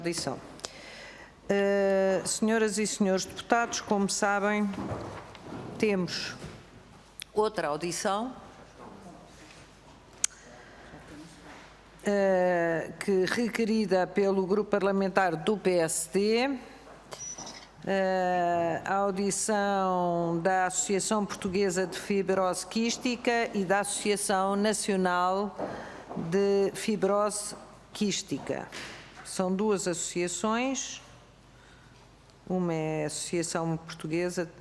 Audição. Senhoras e senhores deputados, como sabem, temos outra audição que requerida pelo Grupo Parlamentar do PSD, a audição da Associação Portuguesa de Fibrose Quística e da Associação Nacional de Fibrose Quística. São duas associações, uma é a Associação Portuguesa,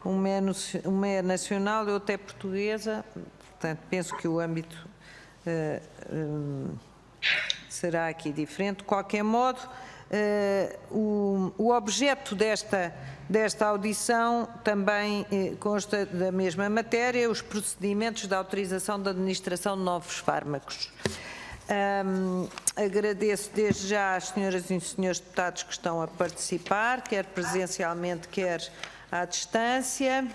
uma é nacional e outra é portuguesa, portanto penso que o âmbito será aqui diferente. De qualquer modo, o objeto desta audição também consta da mesma matéria, os procedimentos de autorização da administração de novos fármacos. Agradeço desde já às senhoras e senhores deputados que estão a participar, quer presencialmente, quer à distância.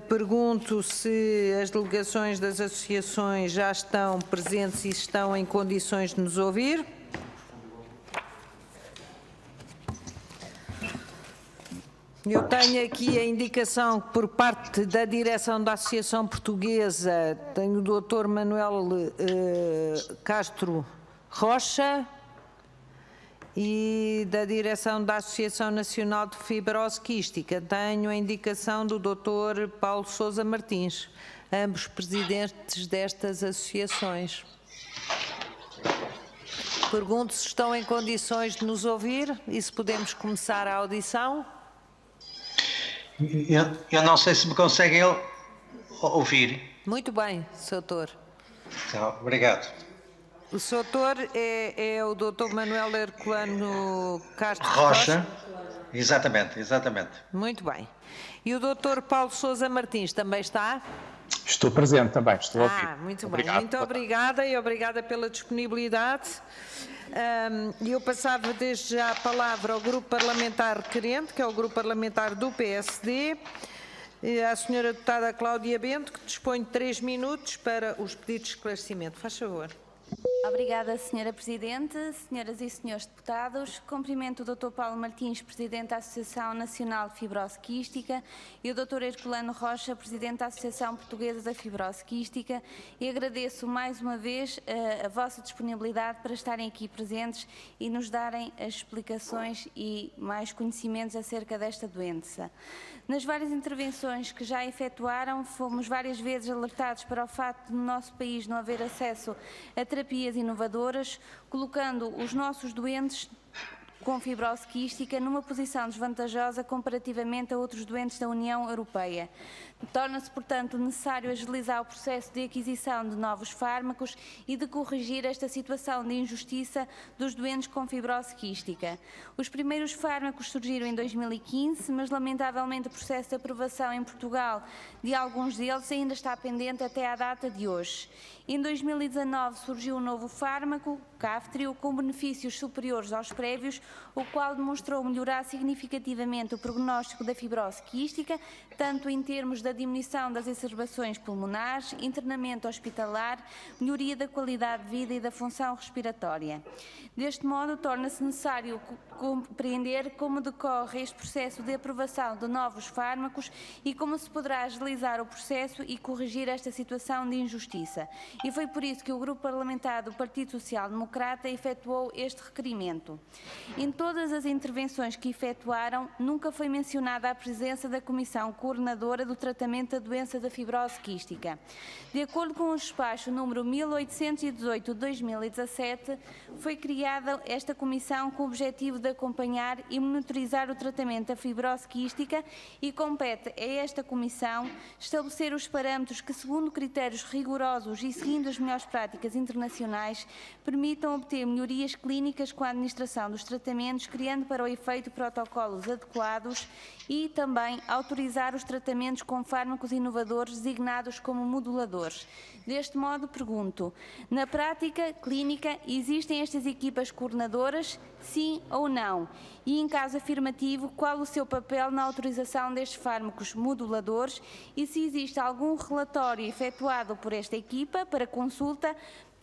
Pergunto se as delegações das associações já estão presentes e estão em condições de nos ouvir. Eu tenho aqui a indicação que por parte da direção da Associação Portuguesa tenho o Dr. Manuel Castro Rocha e da direção da Associação Nacional de Fibrose Quística tenho a indicação do Dr. Paulo Sousa Martins, ambos presidentes destas associações. Pergunto se estão em condições de nos ouvir e se podemos começar a audição. Eu não sei se me conseguem ouvir. Muito bem, Sr. Doutor. Então, obrigado. O Sr. Doutor é o Dr. Manuel Herculano Castro Rocha. Exatamente. Muito bem. E o Dr. Paulo Sousa Martins também está? Estou presente também, estou a ouvir. Muito obrigado. bem. Muito obrigada e obrigada pela disponibilidade. Eu passava desde já a palavra ao Grupo Parlamentar requerente, que é o Grupo Parlamentar do PSD, à senhora deputada Cláudia Bento, que dispõe de 3 minutos para os pedidos de esclarecimento. Faz favor. Obrigada, Sra. Presidente, senhoras e senhores deputados. Cumprimento o Dr. Paulo Martins, Presidente da Associação Nacional de Fibrose Quística, e o Dr. Herculano Rocha, Presidente da Associação Portuguesa da Fibrose Quística, e agradeço mais uma vez a vossa disponibilidade para estarem aqui presentes e nos darem as explicações e mais conhecimentos acerca desta doença. Nas várias intervenções que já efetuaram, fomos várias vezes alertados para o facto de no nosso país não haver acesso a terapias inovadoras, colocando os nossos doentes com fibrose quística numa posição desvantajosa comparativamente a outros doentes da União Europeia. Torna-se, portanto, necessário agilizar o processo de aquisição de novos fármacos e de corrigir esta situação de injustiça dos doentes com fibrose quística. Os primeiros fármacos surgiram em 2015, mas lamentavelmente o processo de aprovação em Portugal de alguns deles ainda está pendente até à data de hoje. Em 2019 surgiu um novo fármaco, Kaftrio, com benefícios superiores aos prévios, o qual demonstrou melhorar significativamente o prognóstico da fibrose quística, tanto em termos da diminuição das exacerbações pulmonares, internamento hospitalar, melhoria da qualidade de vida e da função respiratória. Deste modo, torna-se necessário compreender como decorre este processo de aprovação de novos fármacos e como se poderá agilizar o processo e corrigir esta situação de injustiça. E foi por isso que o Grupo Parlamentar do Partido Social Democrata efetuou este requerimento. Em todas as intervenções que efetuaram, nunca foi mencionada a presença da Comissão Coordenadora do Tratamento da Doença da Fibrose Quística. De acordo com o despacho número 1818 de 2017, foi criada esta comissão com o objetivo de acompanhar e monitorizar o tratamento da fibrose quística e compete a esta comissão estabelecer os parâmetros que, segundo critérios rigorosos e seguindo as melhores práticas internacionais, permitam obter melhorias clínicas com a administração dos tratamentos, criando para o efeito protocolos adequados e também autorizar os tratamentos com fármacos inovadores designados como moduladores. Deste modo, pergunto, na prática clínica existem estas equipas coordenadoras, sim ou não? E, em caso afirmativo, qual o seu papel na autorização destes fármacos moduladores e se existe algum relatório efetuado por esta equipa para consulta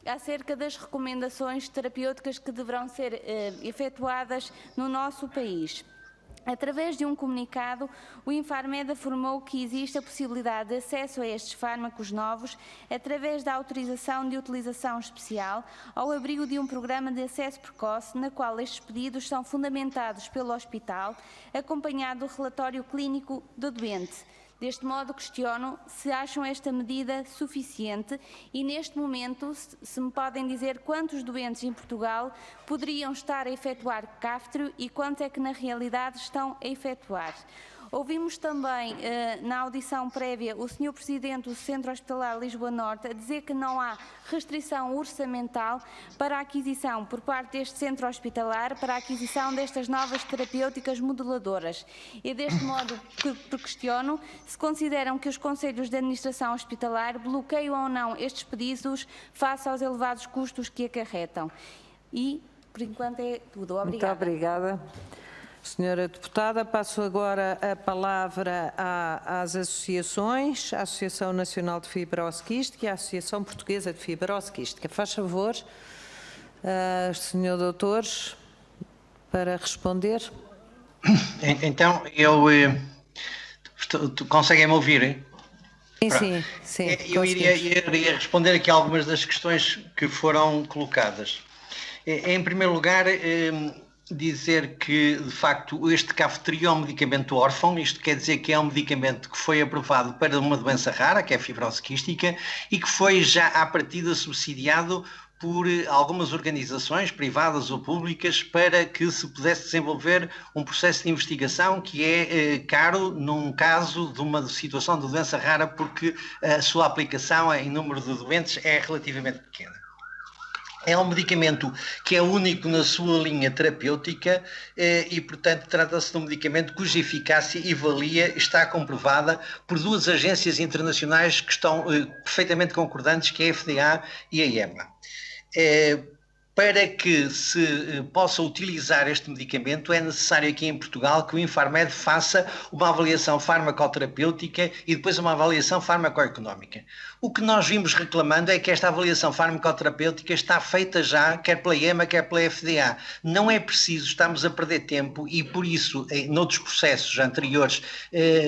acerca das recomendações terapêuticas que deverão ser efetuadas no nosso país. Através de um comunicado, o Infarmed afirmou que existe a possibilidade de acesso a estes fármacos novos através da autorização de utilização especial ao abrigo de um programa de acesso precoce, na qual estes pedidos são fundamentados pelo hospital, acompanhado do relatório clínico do doente. Deste modo, questiono se acham esta medida suficiente e, neste momento, se me podem dizer quantos doentes em Portugal poderiam estar a efetuar caftrio e quanto é que, na realidade, estão a efetuar. Ouvimos também, na audição prévia, o Sr. Presidente do Centro Hospitalar Lisboa Norte a dizer que não há restrição orçamental para a aquisição por parte deste centro hospitalar para a aquisição destas novas terapêuticas moduladoras. E deste modo questiono se consideram que os Conselhos de Administração Hospitalar bloqueiam ou não estes pedidos face aos elevados custos que acarretam. E, por enquanto, é tudo. Obrigada. Muito obrigada. Senhora Deputada, passo agora a palavra às associações, a Associação Nacional de Fibrose Quística e a Associação Portuguesa de Fibrose Quística. Faz favor, Sr. Doutor, para responder. Então, conseguem-me ouvir, hein? Sim. Eu iria responder aqui a algumas das questões que foram colocadas. Em primeiro lugar, dizer que, de facto, este caftrio é um medicamento órfão. Isto quer dizer que é um medicamento que foi aprovado para uma doença rara, que é a fibrose quística, e que foi já à partida subsidiado por algumas organizações privadas ou públicas para que se pudesse desenvolver um processo de investigação que é caro num caso de uma situação de doença rara, porque a sua aplicação em número de doentes é relativamente pequena. É um medicamento que é único na sua linha terapêutica e, portanto, trata-se de um medicamento cuja eficácia e valia está comprovada por duas agências internacionais que estão perfeitamente concordantes, que é a FDA e a EMA. Para que se possa utilizar este medicamento, é necessário aqui em Portugal que o Infarmed faça uma avaliação farmacoterapêutica e depois uma avaliação farmacoeconómica. O que nós vimos reclamando é que esta avaliação farmacoterapêutica está feita já, quer pela EMA, quer pela FDA. Não é preciso, estamos a perder tempo e, por isso, noutros processos anteriores,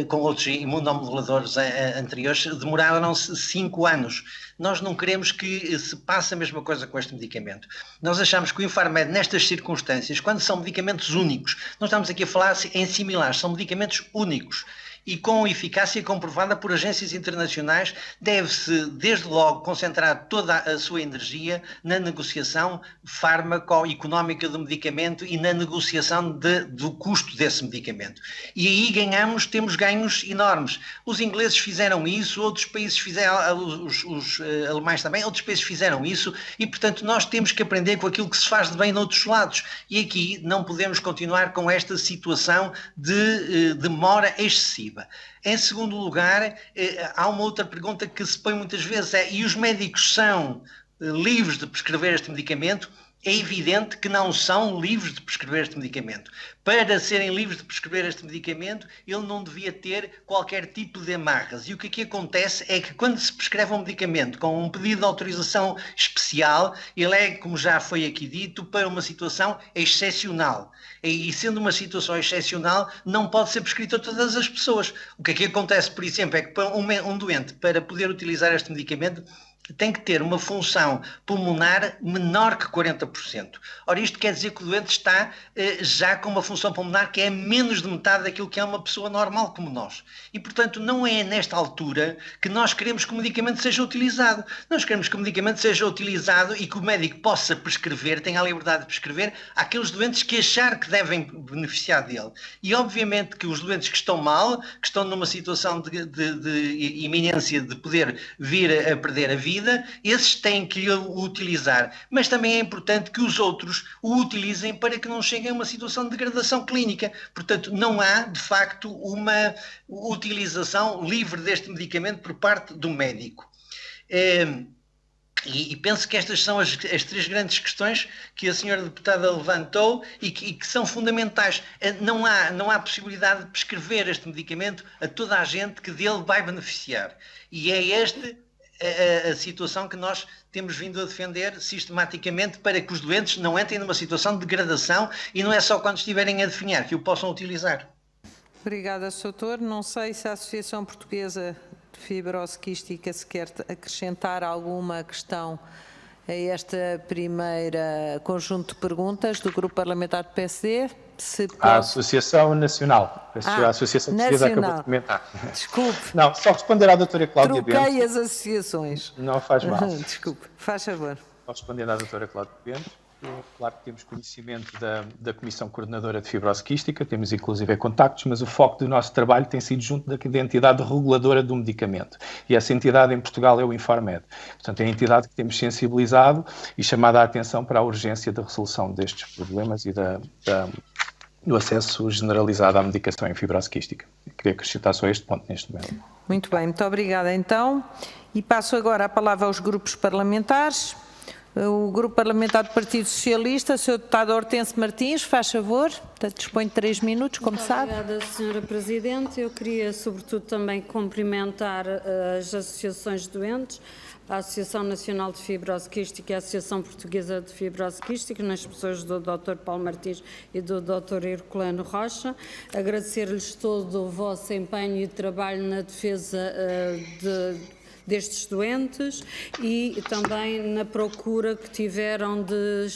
com outros imunomoduladores anteriores, demoraram-se 5 anos. Nós não queremos que se passe a mesma coisa com este medicamento. Nós achamos que o Infarmed, nestas circunstâncias, quando são medicamentos únicos, não estamos aqui a falar em similares, são medicamentos únicos e com eficácia comprovada por agências internacionais, deve-se, desde logo, concentrar toda a sua energia na negociação farmacoeconómica do medicamento e na negociação do custo desse medicamento. E aí temos ganhos enormes. Os ingleses fizeram isso, outros países fizeram, os alemães também, outros países fizeram isso e, portanto, nós temos que aprender com aquilo que se faz de bem noutros lados. E aqui não podemos continuar com esta situação de demora excessiva. Em segundo lugar, há uma outra pergunta que se põe muitas vezes, e os médicos são livres de prescrever este medicamento? É evidente que não são livres de prescrever este medicamento. Para serem livres de prescrever este medicamento, ele não devia ter qualquer tipo de amarras. E o que aqui acontece é que quando se prescreve um medicamento com um pedido de autorização especial, ele é, como já foi aqui dito, para uma situação excepcional. E sendo uma situação excepcional, não pode ser prescrito a todas as pessoas. O que aqui acontece, por exemplo, é que para um doente, para poder utilizar este medicamento, tem que ter uma função pulmonar menor que 40%. Ora, isto quer dizer que o doente está já com uma função pulmonar que é menos de metade daquilo que é uma pessoa normal como nós. E, portanto, não é nesta altura que nós queremos que o medicamento seja utilizado. Nós queremos que o medicamento seja utilizado e que o médico possa prescrever, tenha a liberdade de prescrever àqueles doentes que achar que devem beneficiar dele. E, obviamente, que os doentes que estão mal, que estão numa situação de iminência de poder vir a perder a vida, esses têm que o utilizar, mas também é importante que os outros o utilizem para que não cheguem a uma situação de degradação clínica. Portanto, não há, de facto, uma utilização livre deste medicamento por parte do médico. E penso que estas são as 3 grandes questões que a senhora deputada levantou e que são fundamentais. Não há possibilidade de prescrever este medicamento a toda a gente que dele vai beneficiar. E é este a situação que nós temos vindo a defender sistematicamente para que os doentes não entrem numa situação de degradação e não é só quando estiverem a definhar que o possam utilizar. Obrigada, Sr. Doutor. Não sei se a Associação Portuguesa de Fibrose Quística se quer acrescentar alguma questão a esta primeira conjunto de perguntas do Grupo Parlamentar do PSD. A Associação Nacional. A Associação Portuguesa acabou de comentar. Desculpe. Não, só responder à doutora Cláudia Bento. Troquei as associações. Não faz mal. Desculpe, faz favor. Só respondendo à doutora Cláudia Bento. Claro que temos conhecimento da Comissão Coordenadora de Fibrose Quística, temos inclusive contactos, mas o foco do nosso trabalho tem sido junto da entidade reguladora do medicamento. E essa entidade em Portugal é o Infarmed. Portanto, é a entidade que temos sensibilizado e chamado a atenção para a urgência da resolução destes problemas e do acesso generalizado à medicação em fibrose quística. Queria acrescentar só este ponto neste momento. Muito bem, muito obrigada então. E passo agora a palavra aos grupos parlamentares. O Grupo Parlamentar do Partido Socialista, o Sr. Deputado Hortêncio Martins, faz favor, dispõe de 3 minutos, como sabe. Obrigada, Sra. Presidente. Eu queria, sobretudo, também cumprimentar as associações de doentes, a Associação Nacional de Fibrose Quística e a Associação Portuguesa de Fibrose Quística, nas pessoas do Dr. Paulo Martins e do Dr. Herculano Rocha. Agradecer-lhes todo o vosso empenho e trabalho na defesa destes doentes e também na procura que tiveram de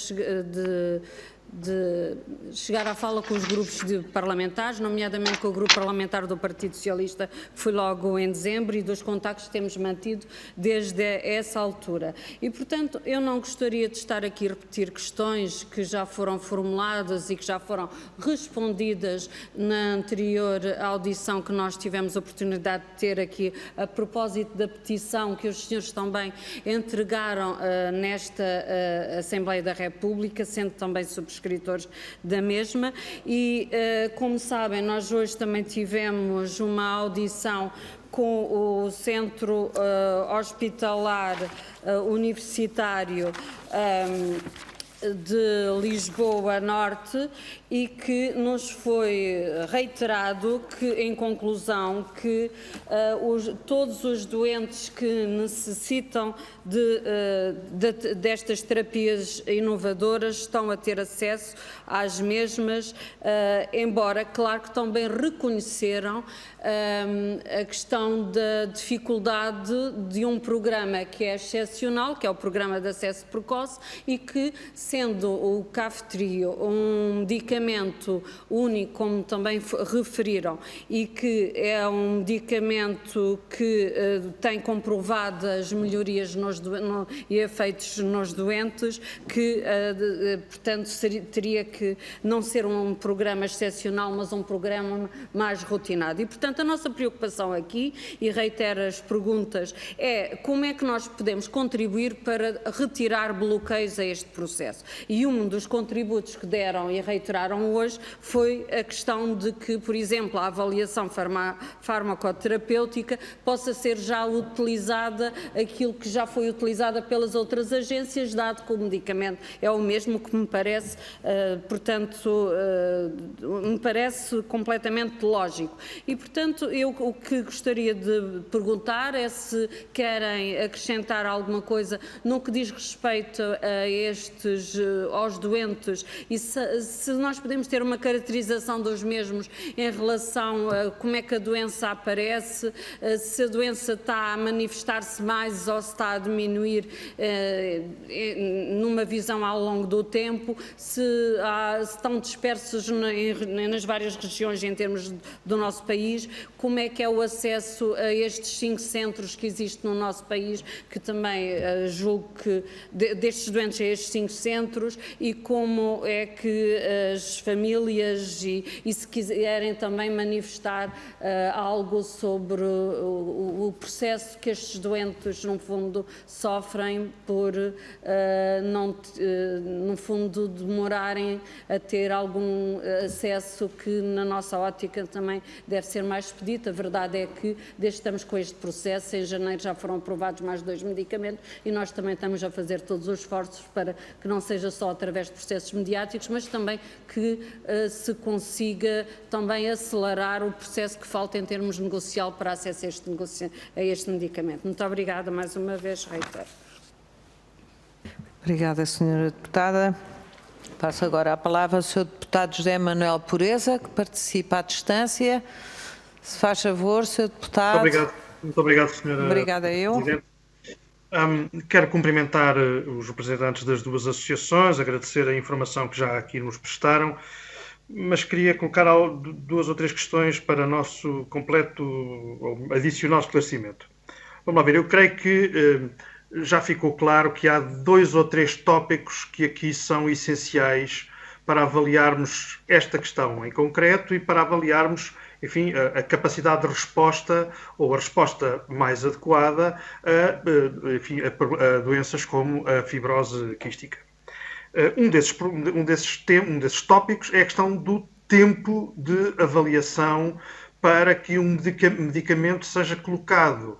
chegar à fala com os grupos parlamentares, nomeadamente com o Grupo Parlamentar do Partido Socialista, que foi logo em dezembro, e dos contactos que temos mantido desde essa altura. E, portanto, eu não gostaria de estar aqui a repetir questões que já foram formuladas e que já foram respondidas na anterior audição que nós tivemos a oportunidade de ter aqui a propósito da petição que os senhores também entregaram nesta Assembleia da República, sendo também subscritores da mesma. E, como sabem, nós hoje também tivemos uma audição com o Centro Hospitalar Universitário de Lisboa Norte, e que nos foi reiterado que, em conclusão, que todos os doentes que necessitam destas terapias inovadoras estão a ter acesso às mesmas, embora, claro, que também reconheceram a questão da dificuldade de um programa que é excepcional, que é o Programa de Acesso Precoce, e que, sendo o Kaftrio um medicamento único, como também referiram, e que é um medicamento que tem comprovadas melhorias e efeitos nos doentes, que, portanto, teria que não ser um programa excepcional, mas um programa mais rotinado. E, portanto, a nossa preocupação aqui, e reitero as perguntas, é como é que nós podemos contribuir para retirar bloqueios a este processo. E um dos contributos que deram e reiteraram hoje foi a questão de que, por exemplo, a avaliação farmacoterapêutica possa ser já utilizada, aquilo que já foi utilizada pelas outras agências, dado que o medicamento é o mesmo, que me parece, portanto, me parece completamente lógico. E, portanto, eu o que gostaria de perguntar é se querem acrescentar alguma coisa no que diz respeito a aos doentes, e se nós podemos ter uma caracterização dos mesmos em relação a como é que a doença aparece, se a doença está a manifestar-se mais ou se está a diminuir numa visão ao longo do tempo, se estão dispersos nas várias regiões em termos do nosso país, como é que é o acesso a estes 5 centros que existem no nosso país, que também julgo que destes doentes a estes 5 centros, e como é que as famílias e se quiserem também manifestar algo sobre o processo que estes doentes, no fundo, sofrem por no fundo, demorarem a ter algum acesso que, na nossa ótica, também deve ser mais expedito. A verdade é que, desde que estamos com este processo, em janeiro já foram aprovados mais 2 medicamentos, e nós também estamos a fazer todos os esforços para que não seja só através de processos mediáticos, mas também que se consiga também acelerar o processo que falta em termos negocial para acesso a este medicamento. Muito obrigada mais uma vez, reitero. Obrigada, Sra. Deputada. Passo agora a palavra ao Sr. Deputado José Manuel Pureza, que participa à distância. Se faz favor, Sr. Deputado. Muito obrigado, Sra. Obrigada eu. Presidente. Quero cumprimentar os representantes das duas associações, agradecer a informação que já aqui nos prestaram, mas queria colocar duas ou três questões para nosso completo ou adicional esclarecimento. Vamos lá ver, eu creio que já ficou claro que há 2 ou 3 tópicos que aqui são essenciais para avaliarmos esta questão em concreto e para avaliarmos, enfim, a capacidade de resposta ou a resposta mais adequada a doenças como a fibrose quística. Um desses tópicos é a questão do tempo de avaliação para que um medicamento seja colocado,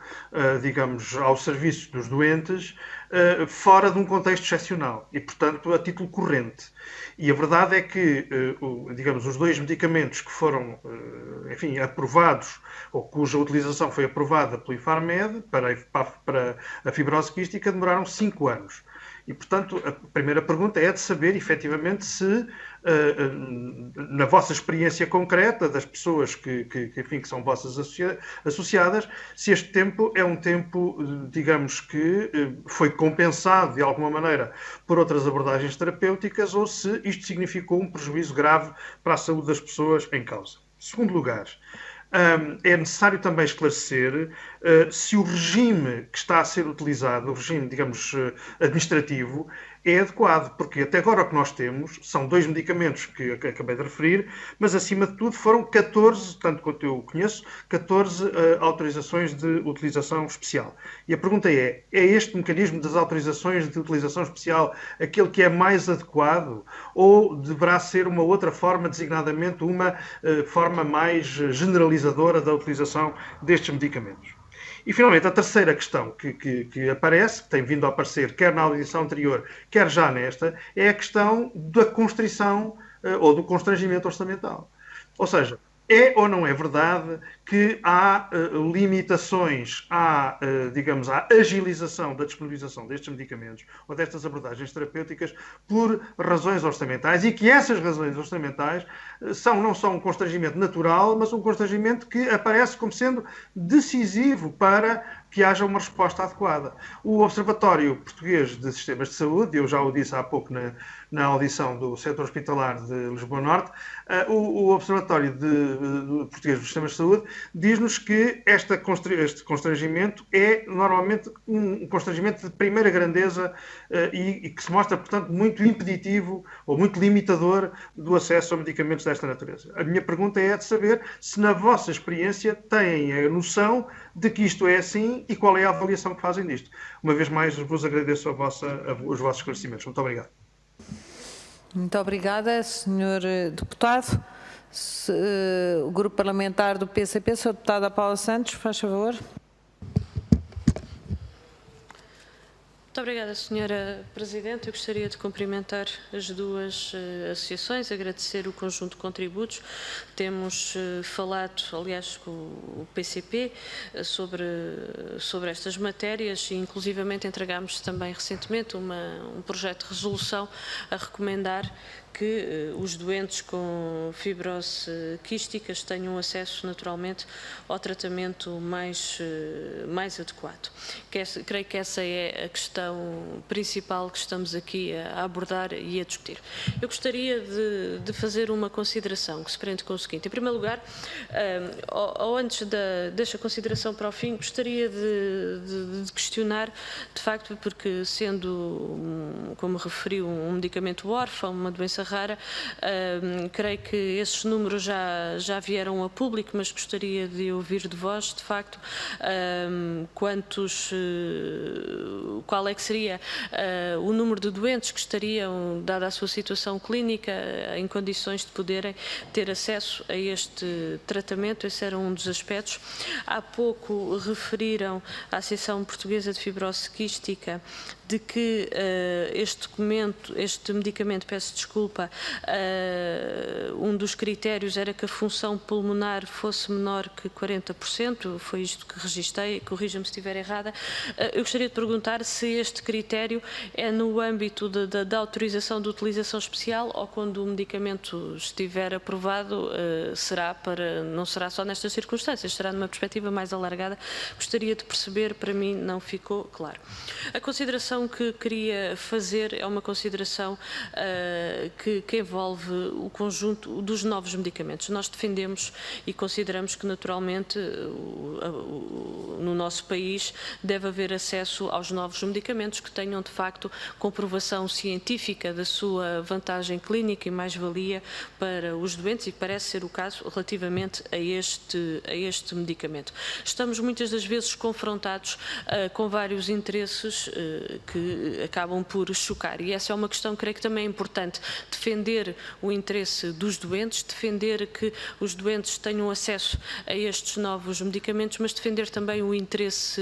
digamos, ao serviço dos doentes, fora de um contexto excepcional e, portanto, a título corrente. E a verdade é que, digamos, os 2 medicamentos que foram, enfim, aprovados, ou cuja utilização foi aprovada pelo Infarmed para a fibrose quística, demoraram 5 anos. E, portanto, a primeira pergunta é de saber, efetivamente, se, na vossa experiência concreta, das pessoas que são vossas associadas, se este tempo é um tempo, digamos, que foi compensado, de alguma maneira, por outras abordagens terapêuticas, ou se isto significou um prejuízo grave para a saúde das pessoas em causa. Segundo lugar, é necessário também esclarecer se o regime que está a ser utilizado, o regime, digamos, administrativo, é adequado, porque até agora o que nós temos são 2 medicamentos que acabei de referir, mas acima de tudo foram 14, tanto quanto eu conheço, 14 autorizações de utilização especial. E a pergunta é este mecanismo das autorizações de utilização especial aquele que é mais adequado ou deverá ser uma outra forma, designadamente uma forma mais generalizadora da utilização destes medicamentos? E, finalmente, a terceira questão que aparece, que tem vindo a aparecer quer na audição anterior, quer já nesta, é a questão da constrição ou do constrangimento orçamental. Ou seja, é ou não é verdade que há limitações digamos, à agilização da disponibilização destes medicamentos ou destas abordagens terapêuticas por razões orçamentais e que essas razões orçamentais não são um constrangimento natural, mas um constrangimento que aparece como sendo decisivo para que haja uma resposta adequada. O Observatório Português de Sistemas de Saúde, eu já o disse há pouco na audição do Centro Hospitalar de Lisboa Norte, o Observatório Português de Sistemas de Saúde diz-nos que este constrangimento é normalmente um constrangimento de primeira grandeza e que se mostra, portanto, muito impeditivo ou muito limitador do acesso a medicamentos desta natureza. A minha pergunta é de saber se, na vossa experiência, têm a noção de que isto é assim e qual é a avaliação que fazem disto. Uma vez mais, vos agradeço os vossos esclarecimentos. Muito obrigado. Muito obrigada, Sr. Deputado. O Grupo Parlamentar do PCP, Sra. Deputada Paula Santos, faz favor. Muito obrigada, Sra. Presidente. Eu gostaria de cumprimentar as duas associações, agradecer o conjunto de contributos. Temos falado, aliás, com o PCP sobre estas matérias e, inclusivamente, entregámos também recentemente um projeto de resolução a recomendar que os doentes com fibrose quísticas tenham acesso naturalmente ao tratamento mais adequado. Creio que essa é a questão principal que estamos aqui a abordar e a discutir. Eu gostaria de fazer uma consideração que se prende com o seguinte. Em primeiro lugar, ou antes desta consideração para o fim, gostaria de questionar, de facto, porque sendo, como referiu, um medicamento órfão, uma doença doença rara. Creio que esses números já vieram a público, mas gostaria de ouvir de vós, de facto, qual é que seria o número de doentes que estariam, dada a sua situação clínica, em condições de poderem ter acesso a este tratamento. Esse era um dos aspectos. Há pouco referiram à Associação Portuguesa de Fibrose Quística de que este medicamento, peço desculpa, um dos critérios era que a função pulmonar fosse menor que 40%, foi isto que registrei, corrija-me se estiver errada. Eu gostaria de perguntar se este critério é no âmbito da autorização de utilização especial ou quando o medicamento estiver aprovado, não será só nestas circunstâncias, será numa perspectiva mais alargada. Gostaria de perceber, para mim não ficou claro. A consideração que queria fazer é uma consideração que envolve o conjunto dos novos medicamentos. Nós defendemos e consideramos que naturalmente no nosso país deve haver acesso aos novos medicamentos que tenham de facto comprovação científica da sua vantagem clínica e mais-valia para os doentes, e parece ser o caso relativamente a este medicamento. Estamos muitas das vezes confrontados com vários interesses que acabam por chocar, e essa é uma questão que creio que também é importante: defender o interesse dos doentes, defender que os doentes tenham acesso a estes novos medicamentos, mas defender também o interesse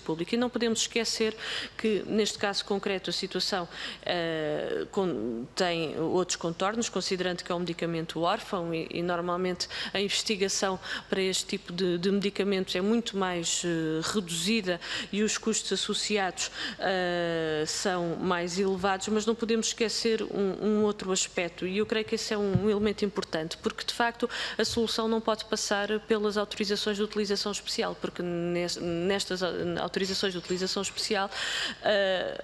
público. E não podemos esquecer que, neste caso concreto, a situação tem outros contornos, considerando que é um medicamento órfão e normalmente a investigação para este tipo de medicamentos é muito mais reduzida e os custos associados são mais elevados, mas não podemos esquecer um outro aspecto, e eu creio que esse é um elemento importante, porque de facto a solução não pode passar pelas autorizações de utilização especial, porque nestas autorizações de utilização especial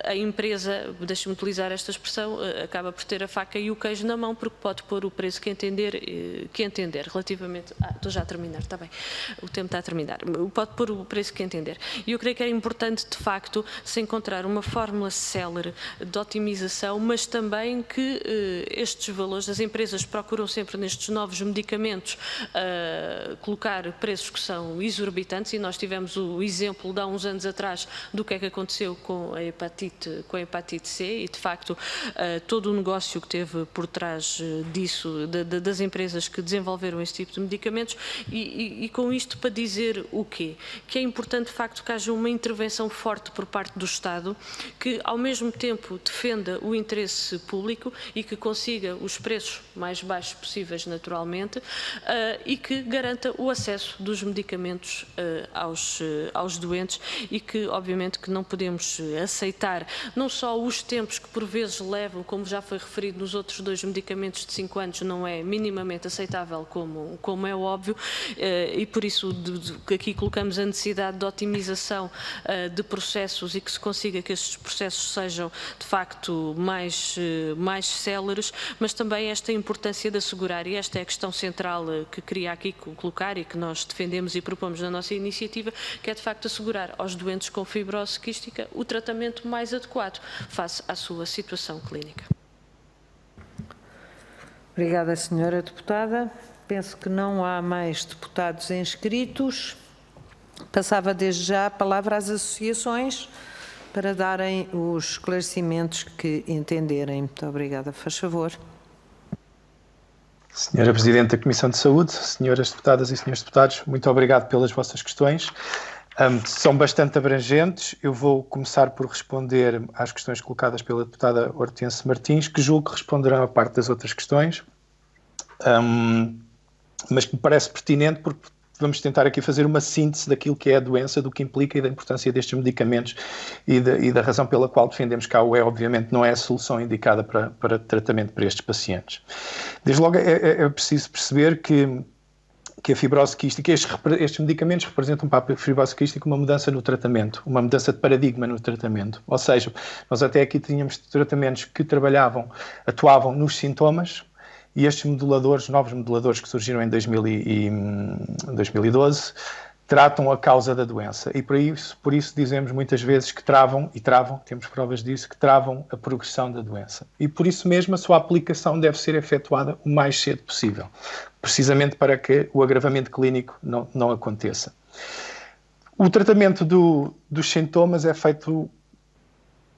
a empresa, deixe-me utilizar esta expressão, acaba por ter a faca e o queijo na mão, porque pode pôr o preço que entender relativamente... estou já a terminar, está bem, o tempo está a terminar. Pode pôr o preço que entender. E eu creio que é importante, de facto, se encontrar uma fórmula célere de otimização, mas também que estes valores, as empresas procuram sempre nestes novos medicamentos colocar preços que são exorbitantes, e nós tivemos o exemplo de há uns anos atrás do que é que aconteceu com a hepatite C, e de facto todo o negócio que teve por trás disso, das empresas que desenvolveram esse tipo de medicamentos, e com isto para dizer o quê? Que é importante de facto que haja uma intervenção forte por parte do Estado, que ao mesmo tempo defenda o interesse público e que consiga os preços mais baixos possíveis naturalmente, e que garanta o acesso dos medicamentos aos doentes, e que obviamente que não podemos aceitar não só os tempos que por vezes levam, como já foi referido nos outros dois medicamentos de 5 anos, não é minimamente aceitável, como é óbvio, e por isso aqui colocamos a necessidade de otimização de processos e que se consiga que estes processos sejam de facto mais céleres, mas também esta importância de assegurar, e esta é a questão central que queria aqui colocar e que nós defendemos e propomos na nossa iniciativa, que é de facto assegurar aos doentes com fibrose quística o tratamento mais adequado face à sua situação clínica. Obrigada, senhora deputada. Penso que não há mais deputados inscritos. Passava desde já a palavra às associações para darem os esclarecimentos que entenderem. Muito obrigada. Faz favor. Senhora Presidente da Comissão de Saúde, senhoras deputadas e senhores deputados, muito obrigado pelas vossas questões. São bastante abrangentes. Eu vou começar por responder às questões colocadas pela deputada Hortência Martins, que julgo que responderão a parte das outras questões, mas que me parece pertinente porque vamos tentar aqui fazer uma síntese daquilo que é a doença, do que implica e da importância destes medicamentos e da razão pela qual defendemos que a UE, obviamente, não é a solução indicada para tratamento para estes pacientes. Desde logo é preciso perceber que a fibrose quística, estes medicamentos representam para a fibrose quística uma mudança no tratamento, uma mudança de paradigma no tratamento. Ou seja, nós até aqui tínhamos tratamentos que atuavam nos sintomas, e estes moduladores, novos moduladores que surgiram em 2012, tratam a causa da doença e por isso dizemos muitas vezes que travam, temos provas disso, que travam a progressão da doença. E por isso mesmo a sua aplicação deve ser efetuada o mais cedo possível, precisamente para que o agravamento clínico não aconteça. O tratamento dos sintomas é feito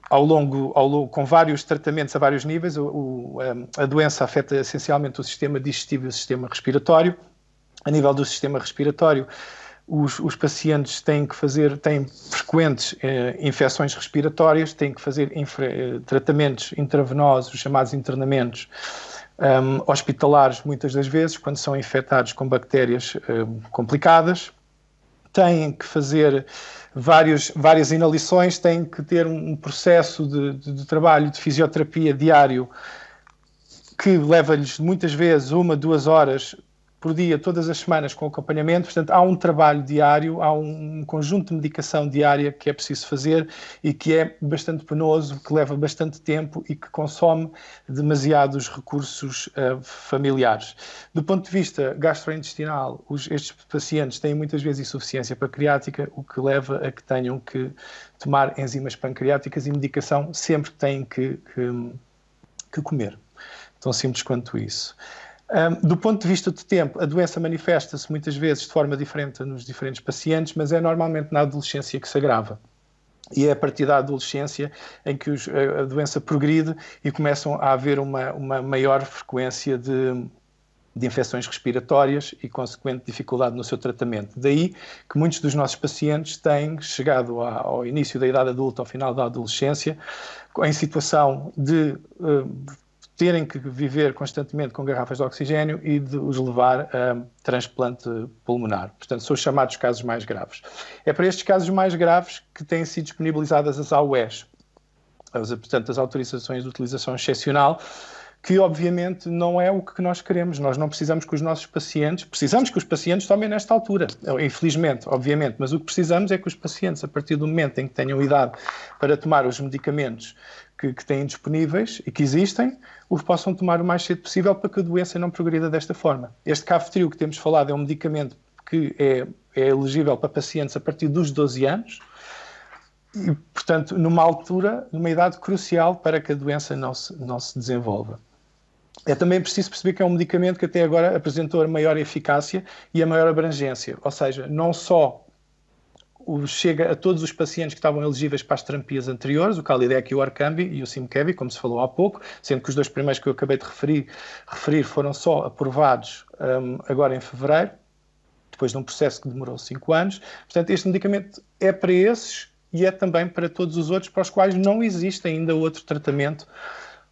ao longo, com vários tratamentos a vários níveis. A doença afeta essencialmente o sistema digestivo e o sistema respiratório. A nível do sistema respiratório, os pacientes têm frequentes infecções respiratórias, têm que fazer tratamentos intravenosos, chamados internamentos hospitalares, muitas das vezes, quando são infectados com bactérias complicadas. Têm que fazer várias inalações, têm que ter um processo de trabalho de fisioterapia diário que leva-lhes muitas vezes 1 a 2 horas por dia, todas as semanas, com acompanhamento. Portanto, há um trabalho diário, há um conjunto de medicação diária que é preciso fazer e que é bastante penoso, que leva bastante tempo e que consome demasiados recursos familiares. Do ponto de vista gastrointestinal, estes pacientes têm muitas vezes insuficiência pancreática, o que leva a que tenham que tomar enzimas pancreáticas e medicação sempre que têm que comer. Tão simples quanto isso. Do ponto de vista do tempo, a doença manifesta-se muitas vezes de forma diferente nos diferentes pacientes, mas é normalmente na adolescência que se agrava. E é a partir da adolescência em que a doença progride e começam a haver uma maior frequência de infecções respiratórias e consequente dificuldade no seu tratamento. Daí que muitos dos nossos pacientes têm chegado ao início da idade adulta, ao final da adolescência, em situação de terem que viver constantemente com garrafas de oxigênio e de os levar a transplante pulmonar. Portanto, são os chamados casos mais graves. É para estes casos mais graves que têm sido disponibilizadas as AUEs, portanto, as autorizações de utilização excepcional, que obviamente não é o que nós queremos. Nós não precisamos que os nossos pacientes, precisamos que os pacientes tomem nesta altura, infelizmente, obviamente, mas o que precisamos é que os pacientes, a partir do momento em que tenham idade para tomar os medicamentos que têm disponíveis e que existem, os possam tomar o mais cedo possível para que a doença não progrida desta forma. Este Kaftrio que temos falado é um medicamento que é elegível para pacientes a partir dos 12 anos e, portanto, numa idade crucial para que a doença não se desenvolva. É também preciso perceber que é um medicamento que até agora apresentou a maior eficácia e a maior abrangência, ou seja, não só chega a todos os pacientes que estavam elegíveis para as terapias anteriores, o Calidec e o Orkambi e o Simkevi, como se falou há pouco, sendo que os 2 primeiros que eu acabei de referir foram só aprovados agora em fevereiro, depois de um processo que demorou 5 anos. Portanto, este medicamento é para esses e é também para todos os outros para os quais não existe ainda outro tratamento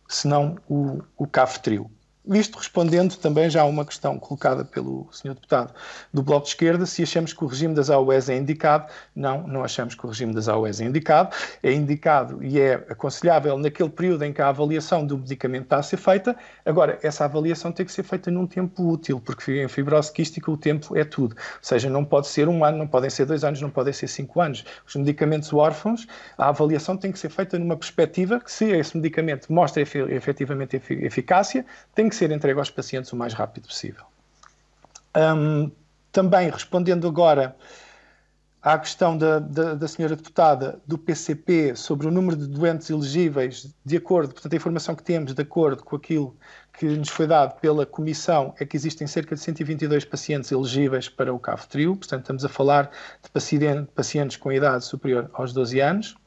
senão o Kaftrio. Isto respondendo também já a uma questão colocada pelo Sr. Deputado do Bloco de Esquerda, se achamos que o regime das AOEs é indicado. Não achamos que o regime das AOEs é indicado. É indicado e é aconselhável naquele período em que a avaliação do medicamento está a ser feita. Agora, essa avaliação tem que ser feita num tempo útil, porque em fibrose quística o tempo é tudo. Ou seja, não pode ser 1 ano, não podem ser 2 anos, não podem ser 5 anos. Os medicamentos órfãos, a avaliação tem que ser feita numa perspectiva que, se esse medicamento mostra efetivamente eficácia, tem que ser entregue aos pacientes o mais rápido possível. Também, respondendo agora à questão da senhora deputada do PCP sobre o número de doentes elegíveis, de acordo, portanto, a informação que temos, de acordo com aquilo que nos foi dado pela Comissão, é que existem cerca de 122 pacientes elegíveis para o Kaftrio, portanto, estamos a falar de pacientes com idade superior aos 12 anos.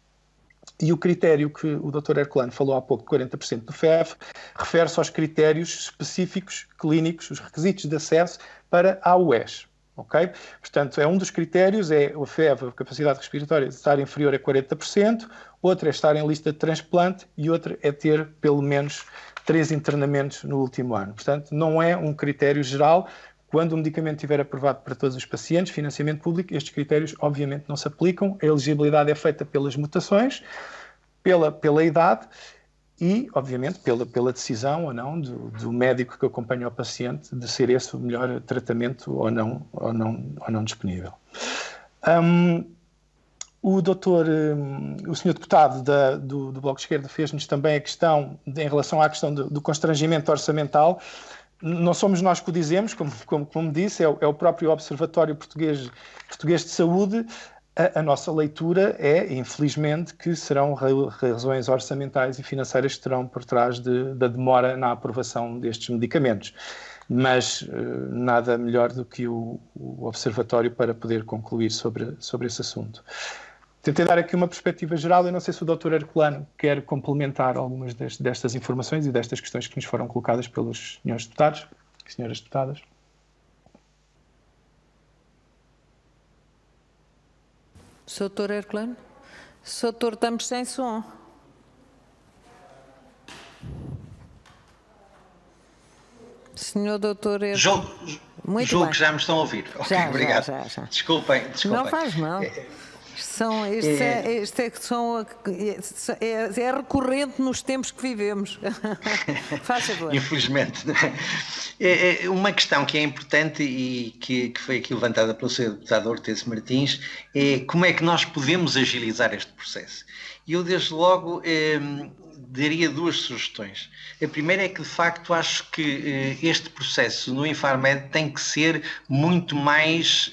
E o critério que o Dr. Herculano falou há pouco, de 40% do FEV, refere-se aos critérios específicos clínicos, os requisitos de acesso para a AUEs. Okay? Portanto, um dos critérios é o FEV, a capacidade respiratória, de estar inferior a 40%, outro é estar em lista de transplante e outro é ter pelo menos 3 internamentos no último ano. Portanto, não é um critério geral. Quando o medicamento estiver aprovado para todos os pacientes, financiamento público, estes critérios obviamente não se aplicam. A elegibilidade é feita pelas mutações, pela idade e, obviamente, pela decisão ou não do médico que acompanha o paciente de ser esse o melhor tratamento ou não disponível. O senhor deputado do Bloco de Esquerda fez-nos também a questão, em relação à questão do constrangimento orçamental. não somos nós que o dizemos, como disse, é o próprio Observatório Português de Saúde. A nossa leitura é, infelizmente, que serão razões orçamentais e financeiras que estarão por trás da demora na aprovação destes medicamentos. Mas nada melhor do que o Observatório para poder concluir sobre esse assunto. Tentei dar aqui uma perspectiva geral. Eu não sei se o Dr. Herculano quer complementar algumas destas informações e destas questões que nos foram colocadas pelos senhores deputados e senhoras deputadas. Sr. Herculano? Doutor, estamos sem som. Senhor Doutor Herculano. Julgo que já me estão a ouvir. Ok, obrigado. Já. Desculpem. Não faz mal. É recorrente nos tempos que vivemos. Faz favor. Infelizmente. Uma questão que é importante e que foi aqui levantada pelo Sr. Deputado Ortese Martins é como é que nós podemos agilizar este processo. E eu, desde logo, daria duas sugestões. A primeira é que, de facto, acho que este processo no Infarmed tem que ser muito mais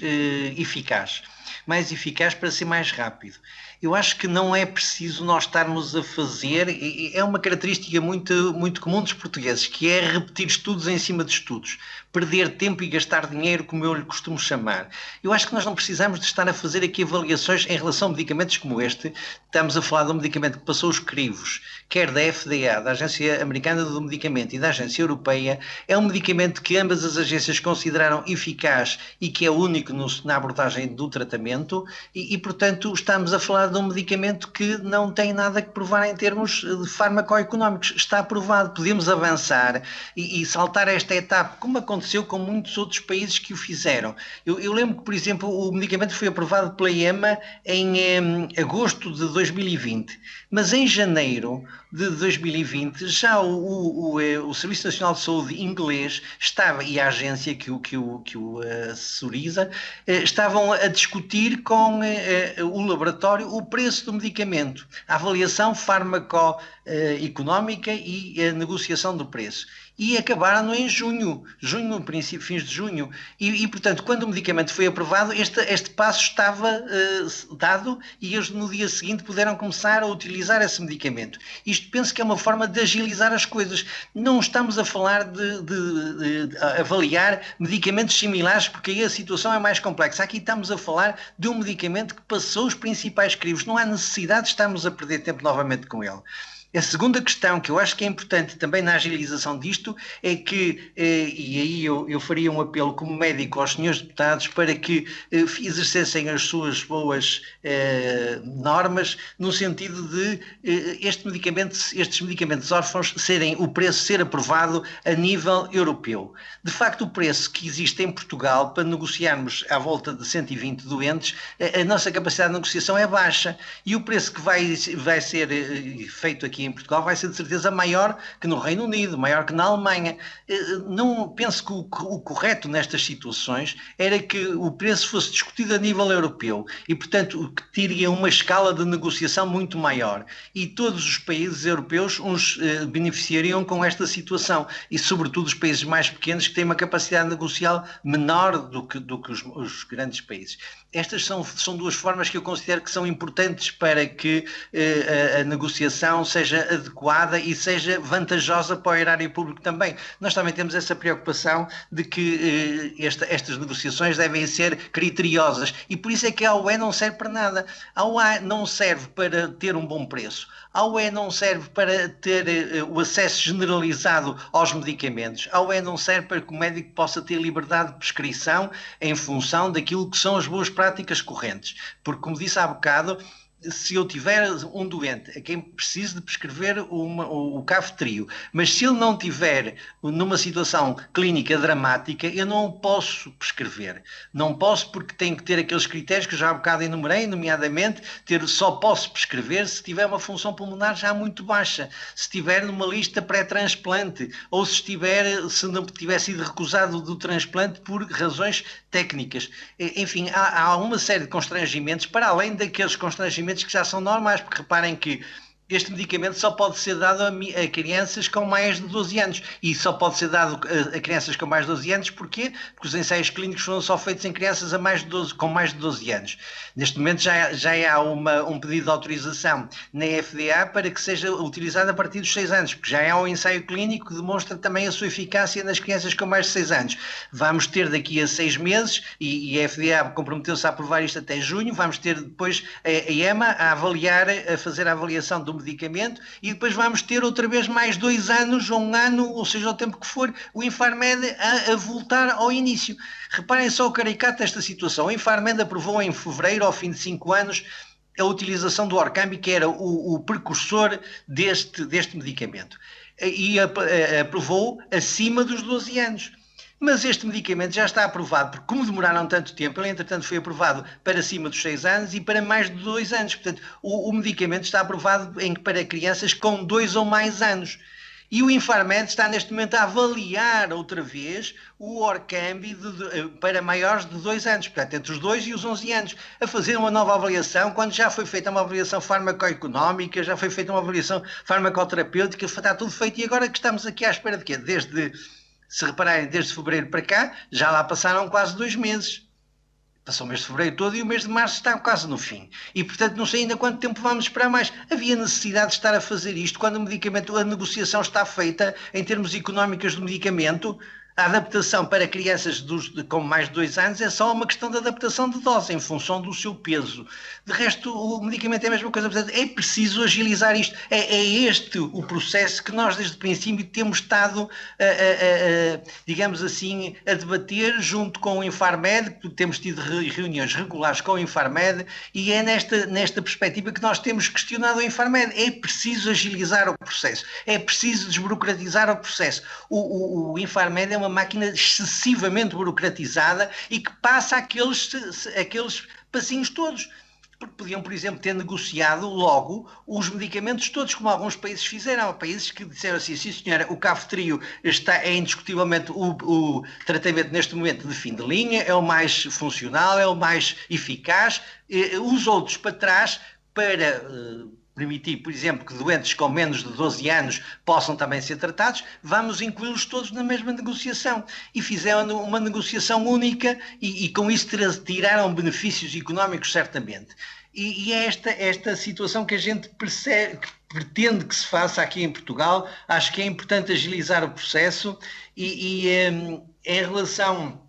eficaz. Mais eficaz para ser mais rápido. Eu acho que não é preciso nós estarmos a fazer, é uma característica muito, muito comum dos portugueses, que é repetir estudos em cima de estudos, perder tempo e gastar dinheiro, como eu lhe costumo chamar. Eu acho que nós não precisamos de estar a fazer aqui avaliações em relação a medicamentos como este. Estamos a falar de um medicamento que passou os crivos, quer da FDA, da Agência Americana do Medicamento e da Agência Europeia. É um medicamento que ambas as agências consideram eficaz e que é único na abordagem do tratamento e, portanto, estamos a falar de um medicamento que não tem nada que provar em termos de farmacoeconómicos. Está aprovado, podemos avançar e saltar esta etapa, como aconteceu com muitos outros países que o fizeram. Eu lembro que, por exemplo, o medicamento foi aprovado pela EMA em agosto de 2020, mas em janeiro de 2020 já o Serviço Nacional de Saúde inglês estava, e a agência que o assessoriza, estavam a discutir com o laboratório o preço do medicamento, a avaliação farmacoeconómica e a negociação do preço. E acabaram em junho, no princípio, fins de junho. E, portanto, quando o medicamento foi aprovado, este passo estava dado e eles no dia seguinte puderam começar a utilizar esse medicamento. Isto penso que é uma forma de agilizar as coisas. Não estamos a falar de avaliar medicamentos similares, porque aí a situação é mais complexa. Aqui estamos a falar de um medicamento que passou os principais crivos. Não há necessidade de estarmos a perder tempo novamente com ele. A segunda questão que eu acho que é importante também na agilização disto é que, e aí eu faria um apelo como médico aos senhores deputados para que exercessem as suas boas normas no sentido de estes medicamentos órfãos o preço ser aprovado a nível europeu. De facto, o preço que existe em Portugal para negociarmos à volta de 120 doentes, a nossa capacidade de negociação é baixa e o preço que vai ser feito aqui em Portugal vai ser de certeza maior que no Reino Unido, maior que na Alemanha. Não penso que o correto nestas situações era que o preço fosse discutido a nível europeu e, portanto, que teria uma escala de negociação muito maior e todos os países europeus beneficiariam com esta situação e, sobretudo, os países mais pequenos que têm uma capacidade negocial menor do que os grandes países. Estas são duas formas que eu considero que são importantes para que a negociação seja adequada e seja vantajosa para o erário público também. Nós também temos essa preocupação de que estas negociações devem ser criteriosas e por isso é que a UE não serve para nada. A UE não serve para ter um bom preço. A UE não serve para ter o acesso generalizado aos medicamentos. A UE não serve para que o médico possa ter liberdade de prescrição em função daquilo que são as boas práticas correntes. Porque, como disse há bocado, se eu tiver um doente a quem preciso de prescrever o Kaftrio, mas se ele não tiver numa situação clínica dramática, eu não o posso prescrever. Não posso porque tenho que ter aqueles critérios que já há bocado enumerei, nomeadamente, só posso prescrever se tiver uma função pulmonar já muito baixa, se estiver numa lista pré-transplante ou se não tiver sido recusado do transplante por razões técnicas. Enfim, há uma série de constrangimentos para além daqueles constrangimentos que já são normais, porque reparem que este medicamento só pode ser dado a crianças com mais de 12 anos. E só pode ser dado a crianças com mais de 12 anos, porquê? Porque os ensaios clínicos foram só feitos em crianças com mais de 12 anos. Neste momento já há um pedido de autorização na FDA para que seja utilizado a partir dos 6 anos, porque já há um ensaio clínico que demonstra também a sua eficácia nas crianças com mais de 6 anos. Vamos ter daqui a 6 meses, e a FDA comprometeu-se a aprovar isto até junho, vamos ter depois a EMA a fazer a avaliação do medicamento, e depois vamos ter outra vez mais 2 anos ou 1 ano, ou seja, o tempo que for, o Infarmed a voltar ao início. Reparem só o caricato desta situação. O Infarmed aprovou em fevereiro, ao fim de 5 anos, a utilização do Orkambi, que era o precursor deste medicamento, e aprovou acima dos 12 anos. Mas este medicamento já está aprovado, porque como demoraram tanto tempo, ele entretanto foi aprovado para cima dos 6 anos e para mais de 2 anos. Portanto, o medicamento está aprovado para crianças com 2 ou mais anos. E o Infarmed está neste momento a avaliar outra vez o Orkambi para maiores de 2 anos, portanto entre os 2 e os 11 anos, a fazer uma nova avaliação, quando já foi feita uma avaliação farmacoeconómica, já foi feita uma avaliação farmacoterapêutica, está tudo feito, e agora que estamos aqui à espera de quê? Se repararem, desde fevereiro para cá, já lá passaram quase 2 meses. Passou o mês de fevereiro todo e o mês de março está quase no fim. E, portanto, não sei ainda quanto tempo vamos esperar mais. Havia necessidade de estar a fazer isto quando a negociação está feita em termos económicos do medicamento. A adaptação para crianças com mais de 2 anos é só uma questão de adaptação de dose em função do seu peso. De resto, o medicamento é a mesma coisa. Portanto, é preciso agilizar isto. É este o processo que nós, desde o princípio, temos estado, digamos assim, a debater junto com o Infarmed, temos tido reuniões regulares com o Infarmed, e é nesta perspectiva que nós temos questionado o Infarmed. É preciso agilizar o processo. É preciso desburocratizar o processo. O Infarmed é uma máquina excessivamente burocratizada e que passa aqueles passinhos todos. Porque podiam, por exemplo, ter negociado logo os medicamentos todos, como alguns países fizeram. Há países que disseram assim: sim senhora, o Kaftrio é indiscutivelmente o tratamento neste momento de fim de linha, é o mais funcional, é o mais eficaz. Os outros para trás, para permitir, por exemplo, que doentes com menos de 12 anos possam também ser tratados, vamos incluí-los todos na mesma negociação. E fizeram uma negociação única e com isso tiraram benefícios económicos, certamente. E é esta situação que a gente percebe, que pretende que se faça aqui em Portugal. Acho que é importante agilizar o processo em relação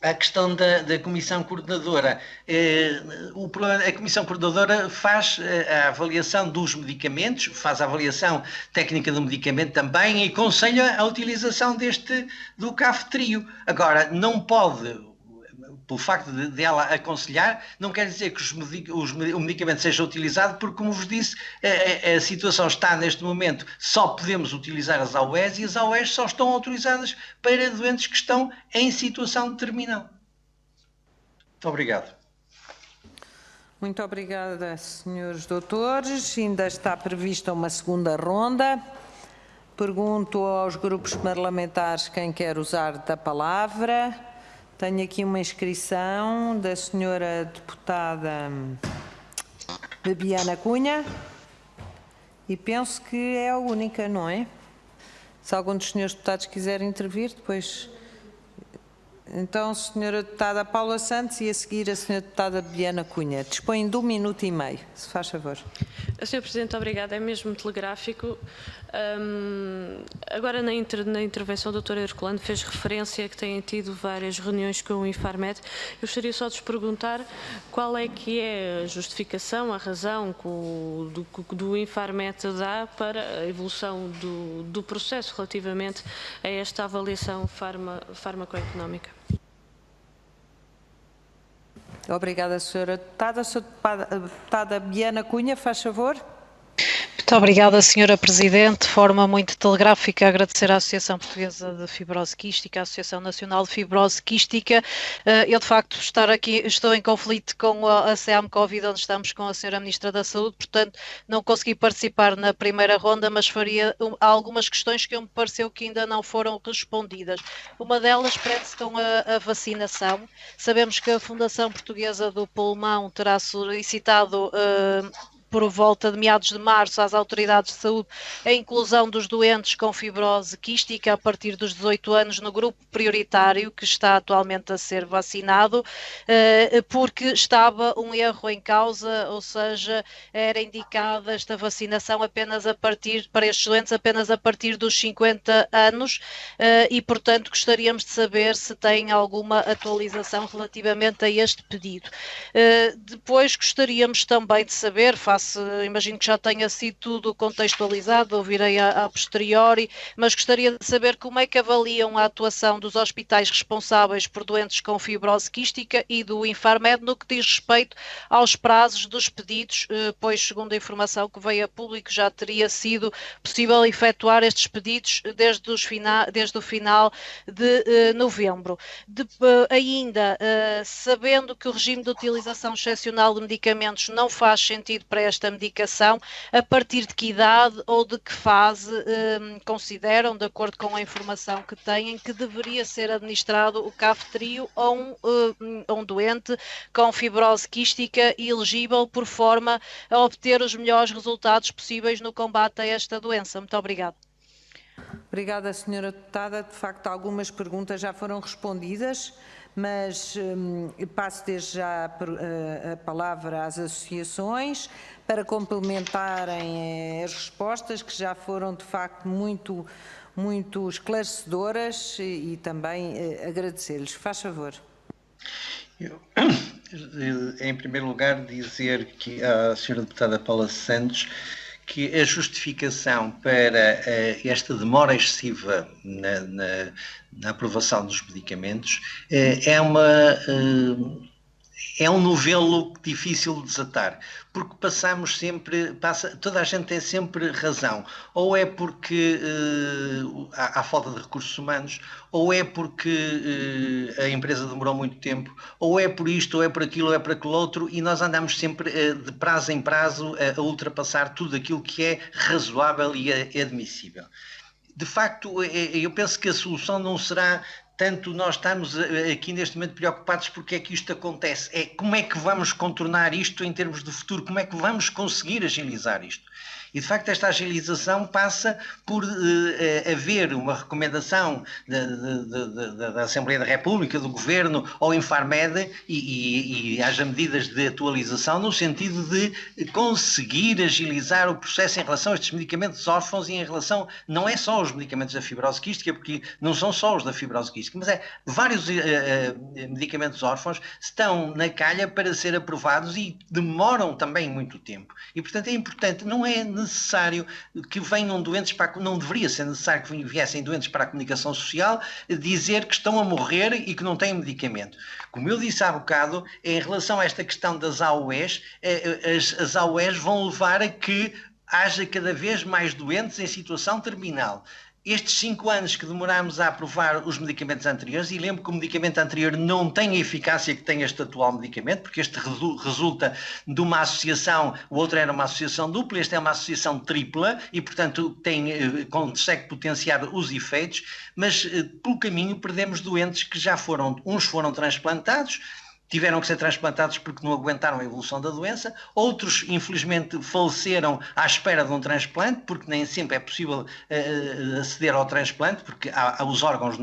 à questão da Comissão Coordenadora. A Comissão Coordenadora faz a avaliação dos medicamentos, faz a avaliação técnica do medicamento também e aconselha a utilização do Kaftrio. Agora, não pode, pelo facto de ela aconselhar, não quer dizer que o medicamento seja utilizado, porque, como vos disse, a situação está neste momento, só podemos utilizar as AOEs, e as AOEs só estão autorizadas para doentes que estão em situação de terminal. Muito obrigado. Muito obrigada, senhores doutores. Ainda está prevista uma segunda ronda. Pergunto aos grupos parlamentares quem quer usar da palavra. Tenho aqui uma inscrição da senhora deputada Bebiana Cunha e penso que é a única, não é? Se algum dos senhores deputados quiser intervir, depois... Então, a senhora deputada Paula Santos e a seguir a senhora deputada Bebiana Cunha. Dispõem de 1 minuto e meio, se faz favor. Sr. Presidente, obrigada. É mesmo telegráfico. Agora, na intervenção, o Dr. Herculano fez referência a que têm tido várias reuniões com o Infarmed. Eu gostaria só de vos perguntar qual é que é a justificação, a razão que do Infarmed dá para a evolução do processo relativamente a esta avaliação farmacoeconómica. Obrigada, senhora deputada. A senhora deputada Bebiana Cunha, faz favor. Muito obrigada, senhora Presidente. De forma muito telegráfica, agradecer à Associação Portuguesa de Fibrose Quística, à Associação Nacional de Fibrose Quística. Eu, de facto, estou em conflito com a CEAM Covid, onde estamos com a senhora Ministra da Saúde, portanto, não consegui participar na primeira ronda, mas faria algumas questões que me pareceu que ainda não foram respondidas. Uma delas prende-se com a vacinação. Sabemos que a Fundação Portuguesa do Pulmão terá solicitado por volta de meados de março às autoridades de saúde a inclusão dos doentes com fibrose quística a partir dos 18 anos no grupo prioritário que está atualmente a ser vacinado, porque estava um erro em causa, ou seja, era indicada esta vacinação apenas para estes doentes apenas a partir dos 50 anos e, portanto, gostaríamos de saber se tem alguma atualização relativamente a este pedido. Depois gostaríamos também de saber, imagino que já tenha sido tudo contextualizado, ouvirei a posteriori, mas gostaria de saber como é que avaliam a atuação dos hospitais responsáveis por doentes com fibrose quística e do Infarmed no que diz respeito aos prazos dos pedidos, pois, segundo a informação que veio a público, já teria sido possível efetuar estes pedidos desde o final de novembro. Ainda, sabendo que o regime de utilização excepcional de medicamentos não faz sentido para esta medicação, a partir de que idade ou de que fase consideram, de acordo com a informação que têm, que deveria ser administrado o Kaftrio a um doente com fibrose quística e elegível por forma a obter os melhores resultados possíveis no combate a esta doença? Muito obrigada. Obrigada, Sra. Deputada. De facto, algumas perguntas já foram respondidas, mas passo desde já a palavra às associações para complementarem as respostas, que já foram, de facto, muito esclarecedoras, e também agradecer-lhes. Faz favor. Em primeiro lugar, dizer que à Sra. Deputada Paula Santos que a justificação para esta demora excessiva na aprovação dos medicamentos é um novelo difícil de desatar, porque toda a gente tem sempre razão, ou é porque há falta de recursos humanos, ou é porque a empresa demorou muito tempo, ou é por isto, ou é por aquilo, ou é por aquele outro, e nós andamos sempre de prazo em prazo a ultrapassar tudo aquilo que é razoável e admissível. De facto, eu penso que a solução não será tanto nós estamos aqui neste momento preocupados porque é que isto acontece, é como é que vamos contornar isto em termos de futuro, como é que vamos conseguir agilizar isto. E, de facto, esta agilização passa por haver uma recomendação da Assembleia da República, do Governo, ao Infarmed e haja medidas de atualização no sentido de conseguir agilizar o processo em relação a estes medicamentos órfãos e em relação, não é só os medicamentos da fibrose quística, porque não são só os da fibrose quística, mas vários medicamentos órfãos estão na calha para ser aprovados e demoram também muito tempo. E, portanto, é importante, não é necessário que venham doentes não deveria ser necessário que viessem doentes para a comunicação social dizer que estão a morrer e que não têm medicamento. Como eu disse há bocado, em relação a esta questão das AOEs, as AOEs vão levar a que haja cada vez mais doentes em situação terminal. Estes 5 anos que demorámos a aprovar os medicamentos anteriores, e lembro que o medicamento anterior não tem a eficácia que tem este atual medicamento, porque este resulta de uma associação, o outro era uma associação dupla, este é uma associação tripla e, portanto, consegue potenciar os efeitos, mas pelo caminho perdemos doentes que uns foram transplantados, tiveram que ser transplantados porque não aguentaram a evolução da doença, outros infelizmente faleceram à espera de um transplante, porque nem sempre é possível aceder ao transplante, porque os órgãos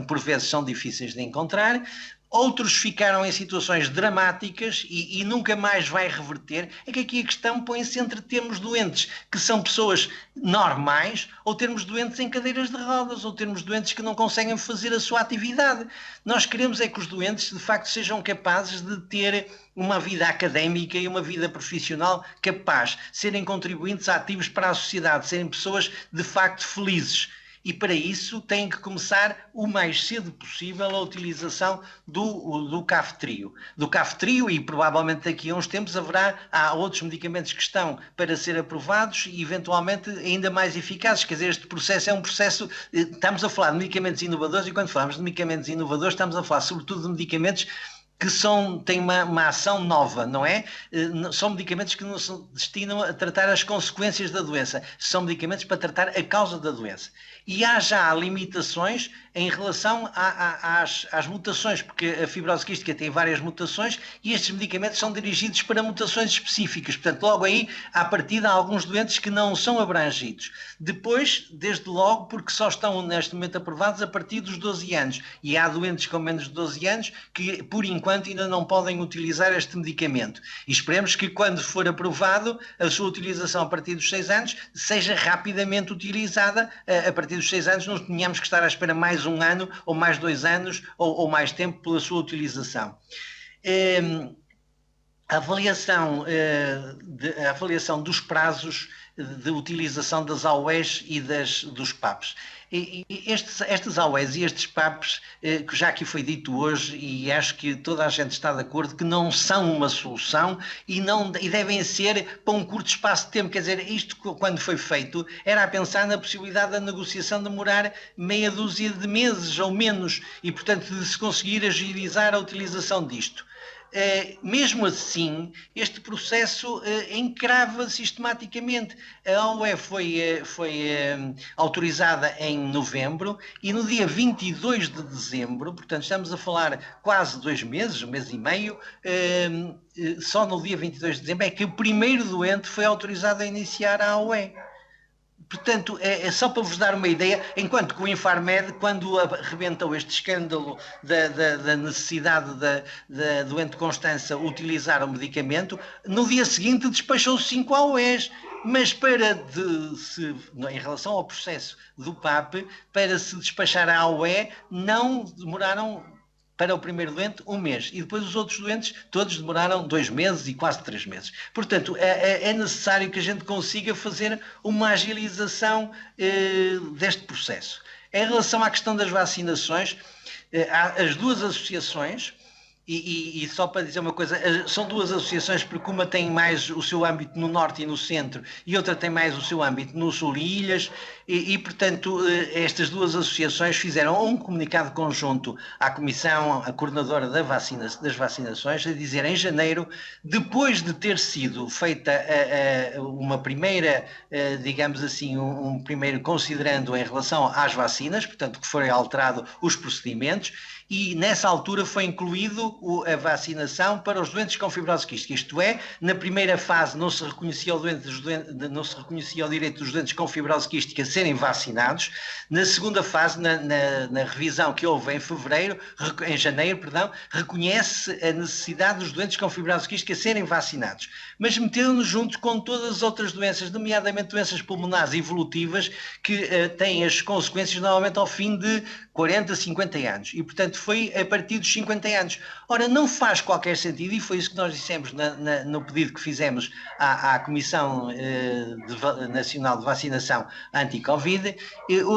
por vezes são difíceis de encontrar. Outros ficaram em situações dramáticas e nunca mais vai reverter. É que aqui a questão põe-se entre termos doentes que são pessoas normais ou termos doentes em cadeiras de rodas ou termos doentes que não conseguem fazer a sua atividade. Nós queremos é que os doentes de facto sejam capazes de ter uma vida académica e uma vida profissional capaz, serem contribuintes ativos para a sociedade, serem pessoas de facto felizes. E para isso tem que começar o mais cedo possível a utilização do Kaftrio. Do Kaftrio, e provavelmente daqui a uns tempos há outros medicamentos que estão para ser aprovados e eventualmente ainda mais eficazes. Quer dizer, este processo é um processo, estamos a falar de medicamentos inovadores e quando falamos de medicamentos inovadores estamos a falar sobretudo de medicamentos que têm uma ação nova, não é? São medicamentos que não se destinam a tratar as consequências da doença, são medicamentos para tratar a causa da doença. E há já limitações em relação às mutações, porque a fibrose quística tem várias mutações e estes medicamentos são dirigidos para mutações específicas. Portanto, logo aí, à partida, há alguns doentes que não são abrangidos. Depois, desde logo, porque só estão neste momento aprovados a partir dos 12 anos. E há doentes com menos de 12 anos que, por enquanto, ainda não podem utilizar este medicamento. E esperemos que, quando for aprovado, a sua utilização a partir dos 6 anos seja rapidamente utilizada. A partir dos 6 anos não tenhamos que estar à espera mais um ano, ou mais 2 anos, ou mais tempo pela sua utilização. A avaliação dos prazos de utilização das AOEs e dos PAPs. Estas AOEs e estes PAPs, que já aqui foi dito hoje, e acho que toda a gente está de acordo, que não são uma solução e devem ser para um curto espaço de tempo. Quer dizer, isto quando foi feito era a pensar na possibilidade da negociação demorar meia dúzia de meses ou menos e, portanto, de se conseguir agilizar a utilização disto. Mesmo assim, este processo encrava sistematicamente. A AOE foi autorizada em novembro e no dia 22 de dezembro, portanto estamos a falar quase 2 meses, 1 mês e meio, só no dia 22 de dezembro é que o primeiro doente foi autorizado a iniciar a AOE. Portanto, é só para vos dar uma ideia, enquanto que o Infarmed, quando arrebentou este escândalo da necessidade da doente Constança utilizar o medicamento, no dia seguinte despachou 5 AOEs, mas em relação ao processo do PAP, para se despachar a AOE, não demoraram para o primeiro doente 1 mês e depois os outros doentes todos demoraram 2 meses e quase 3 meses. Portanto, é necessário que a gente consiga fazer uma agilização deste processo. Em relação à questão das vacinações, há as duas associações, e só para dizer uma coisa, são duas associações porque uma tem mais o seu âmbito no norte e no centro e outra tem mais o seu âmbito no sul e ilhas portanto, estas duas associações fizeram um comunicado conjunto à Comissão, a coordenadora das vacinações, a dizer em janeiro, depois de ter sido feita uma primeira, digamos assim, um primeiro considerando em relação às vacinas, portanto, que foram alterados os procedimentos, e nessa altura foi incluído a vacinação para os doentes com fibrose quística, isto é, na primeira fase não se reconhecia o direito dos doentes com fibrose quística serem vacinados, na segunda fase, na revisão que houve em janeiro, reconhece a necessidade dos doentes com fibrose quística serem vacinados, mas meteu-nos junto com todas as outras doenças, nomeadamente doenças pulmonares evolutivas, que têm as consequências normalmente ao fim de 40, 50 anos, e portanto foi a partir dos 50 anos. Ora, não faz qualquer sentido, e foi isso que nós dissemos no pedido que fizemos à Comissão Nacional de Vacinação Anti-Covid,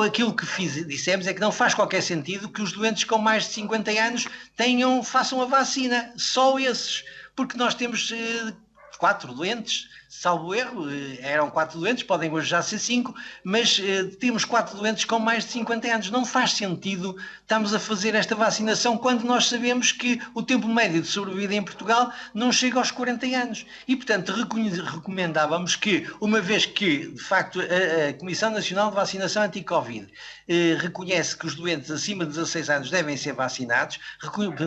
aquilo que dissemos é que não faz qualquer sentido que os doentes com mais de 50 anos façam a vacina, só esses, porque nós temos 4 doentes, salvo erro, eram 4 doentes, podem hoje já ser 5, mas temos 4 doentes com mais de 50 anos. Não faz sentido estamos a fazer esta vacinação quando nós sabemos que o tempo médio de sobrevida em Portugal não chega aos 40 anos. E, portanto, recomendávamos que, uma vez que, de facto, a Comissão Nacional de Vacinação Anti-Covid reconhece que os doentes acima de 16 anos devem ser vacinados,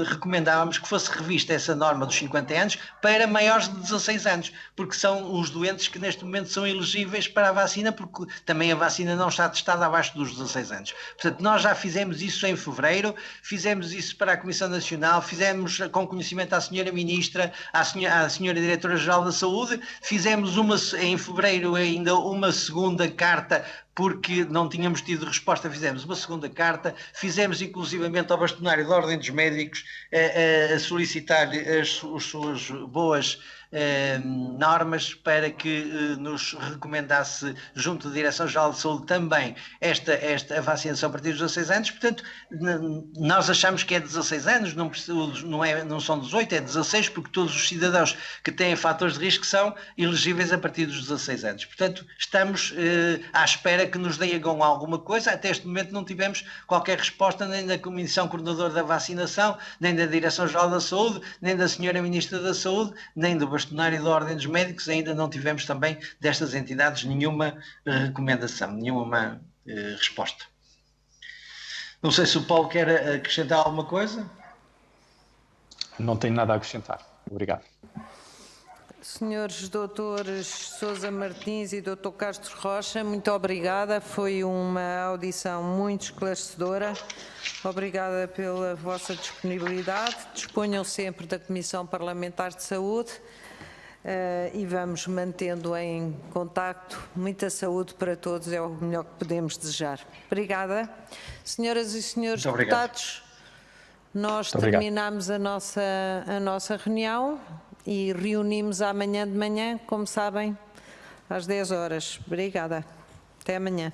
recomendávamos que fosse revista essa norma dos 50 anos para maiores de 16 anos, porque são os doentes que neste momento são elegíveis para a vacina, porque também a vacina não está testada abaixo dos 16 anos. Portanto, nós já fizemos isso em fevereiro, fizemos isso para a Comissão Nacional, fizemos com conhecimento à Senhora Ministra, à Senhora Diretora-Geral da Saúde, fizemos em fevereiro ainda uma segunda carta, porque não tínhamos tido resposta, fizemos uma segunda carta, fizemos inclusivamente ao bastonário da Ordem dos Médicos a solicitar as suas boas normas para que nos recomendasse junto da Direção-Geral de Saúde também a vacinação a partir dos 16 anos. Portanto, nós achamos que é 16 anos, não são 18, é 16, porque todos os cidadãos que têm fatores de risco são elegíveis a partir dos 16 anos. Portanto, estamos à espera que nos digam alguma coisa. Até este momento não tivemos qualquer resposta nem da Comissão Coordenadora da Vacinação, nem da Direção-Geral da Saúde, nem da Senhora Ministra da Saúde, nem do bastonário da Ordem dos Médicos. Ainda não tivemos também destas entidades nenhuma recomendação, nenhuma resposta. Não sei se o Paulo quer acrescentar alguma coisa. Não tenho nada a acrescentar. Obrigado. Senhores doutores Sousa Martins e Dr. Castro Rocha, muito obrigada. Foi uma audição muito esclarecedora. Obrigada pela vossa disponibilidade. Disponham sempre da Comissão Parlamentar de Saúde e vamos mantendo em contacto. Muita saúde para todos, é o melhor que podemos desejar. Obrigada. Senhoras e senhores deputados, nós terminamos a nossa reunião e reunimos amanhã de manhã, como sabem, às 10 horas. Obrigada. Até amanhã.